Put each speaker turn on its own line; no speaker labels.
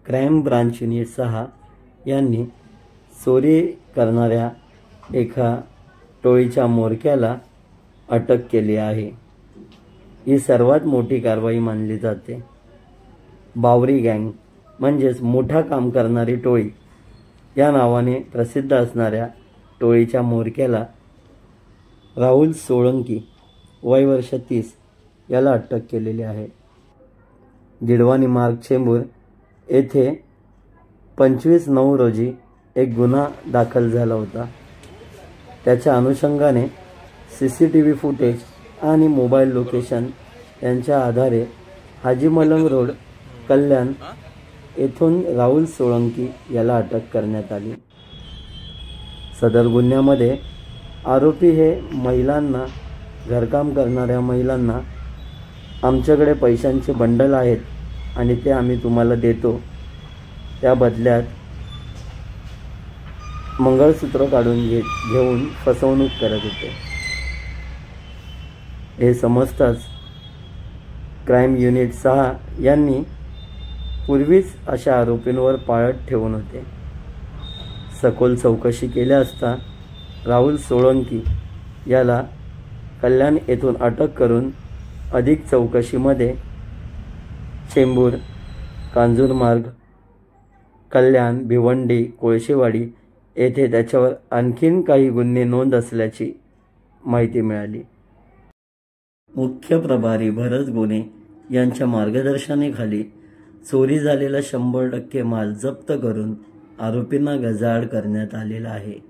Crime branch unit 6 यांनी चोरी करणाऱ्या एका टोळीच्या म्होरक्याला अटक केली आहे। ही सर्वात मोठी कारवाई मानली जाते। बावरी गँग म्हणजेच मोठा काम करणारी टोळी या नावाने प्रसिद्ध असणाऱ्या टोळीच्या म्होरक्याला राहुल सोळंकी वय वर्ष 30 याला अटक केलेली आहे। गिडवानी मार्ग चेंबूर येथे 25/9 रोजी एक गुन्हा दाखल झाला होता। त्याच्या अनुषंगाने CCTV फुटेज आणि मोबाईल लोकेशन यांच्या आधारे हाजी मलंग रोड कल्याण येथून राहुल सोळंकी याला अटक करण्यात आली। सदर गुन्ह्यामध्ये आरोपी हे महिलांना, घरकाम करणाऱ्या महिलांना आमच्याकडे पैशांचे बंडल आहेत आणि ते आम्ही तुम्हाला देतो, त्या बदल्यात मंगळसूत्र काढून घेऊन फसवणूक करत होते। हे समजताच क्राईम युनिट 6 यांनी पूर्वीच अशा आरोपींवर पाळत ठेवून होते। सखोल चौकशी केल्या असता राहुल सोळंकी याला कल्याण येथून अटक करून अधिक चौकशीमध्ये चेंबूर, कांजूरमार्ग, कल्याण, भिवंडी, कोळशेवाडी येथे त्याच्यावर आणखीन काही गुन्हे नोंद असल्याची माहिती मिळाली। मुख्य प्रभारी भरत गोने यांच्या मार्गदर्शनाखाली चोरी झालेला 100% माल जप्त करून आरोपींना गजाआड करण्यात आलेला आहे।